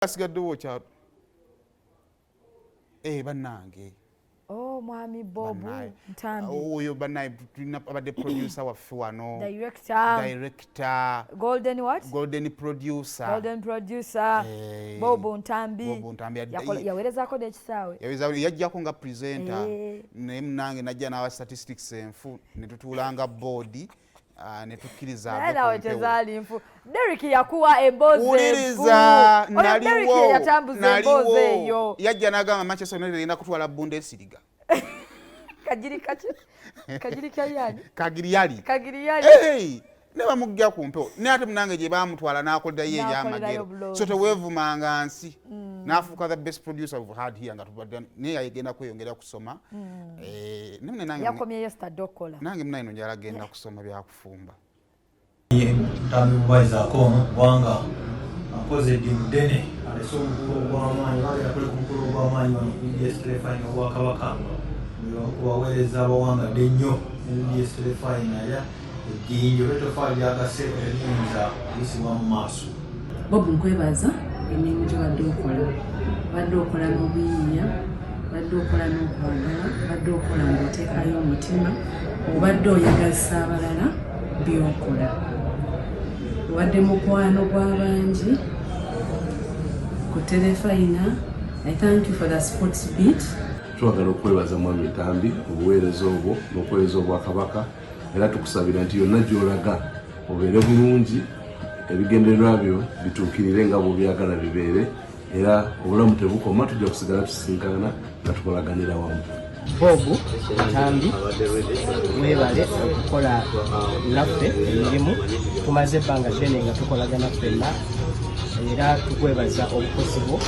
asigaddewo kya bannange mwami Bob Ntambi oyo bannaye tulina abadde producer waffe wano director golden producer Bob Ntambi yawerezaako n'ekisaawe yajjako nga presenter naye munange najja n'awa statistics enfu ne tutuulanga board ne tukkiriza nawe tezaali nfu Derrick yakuwa emboozi uliriza naliwo yatambuza emboozi eyo yajja n'agamba Manchester United erina kutwala Bundesliga kagiriyali ne bamugja ku mpewo ne ate munange gye baamutwala n'akolera ye ebyamagero so teweevumanga nsi n'afuuka the best producer we've had here nga tubadde naye yagenda kweyongera kusoma yakomyeyo stade okukola nange munaye no njala agenda kusoma byakufumba Ntambi mubaizaako kubanga akoze eddimu ddene alese omukulu ogw'amaanyi bagenda kuleka omukulu ogw'amaanyi wano EDS Telefine obwakabaka kubaweereza abawangadde ennyo EDS Telefine era ejjinjo lwetofaali lyagase eriyinza lisibwa mu maaso. Bob nkwebaza emirimu gye badde okola n'obuyiiya badde okola n'okwagala badde okola ng'oteekayo omutima obadde oyagazisa abalala by'okola obadde mukwano gw'abangi ku Telefine. I thank you for the sports beat. Twagala okwebaza Mwami Ntambi obuweereza obwo n'okuweereza obwakabaka era tukusabira nti yonna gy'olaga obeere bulungi ebigendererwa byo bituukirire nga bw'obyagala bibeere era obulamu tebukoma tujja kusigala tusisinkana nga tukolaganira wamu. Bob Ntambi mwebale okukola naffe emirimu tumaze ebbanga ddene nga tukolagana ffenna era tukwebaza obukozi bwo.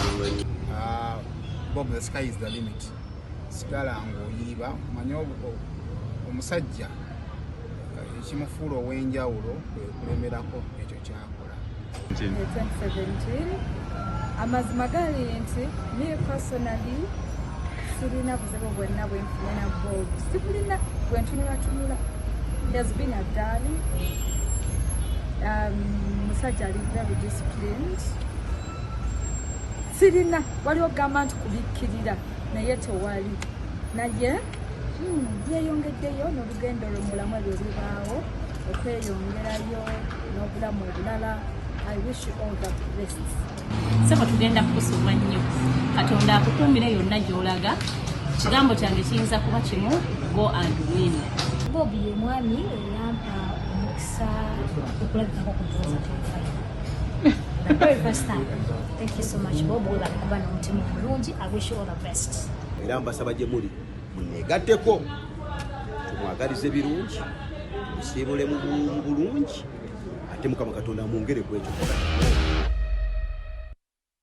Bob, the sky is the limit. Sigala ng'oyiiba manye omusajja ekimufuula ow'enjawulo kulemerako ekyo kyakola. 2017 amazima gali nti me personally sirina buzibu bwonna bwenfuna na Bob sibulina bwentunulatunula. He has been a darling, musajja ali very disciplined. Sirina waliwo gamba nti kubikkirira naye tewali naye yeyongeddeyo n'olugendo lumulamu ebyo bibaawo okweyongerayo n'obulamu obulala. I wish you all the best. Sebo tugenda kukusoma nnyo Katonda akukuumire yonna gy'olaga. Kigambo kyange kiyinza kuba kimu, go and win. Bob ye mwami eyampa omukisa okulabikako ku Buza Telefine. The very first time. Thank you so much Bob. Kuba n'omutima omulungi. I wish you all the best. Era mbasaba gye muli muneegatteko tumwagalize birungi musiibule mu bulungi ate Mukama Katonda amwongere ku ekyo.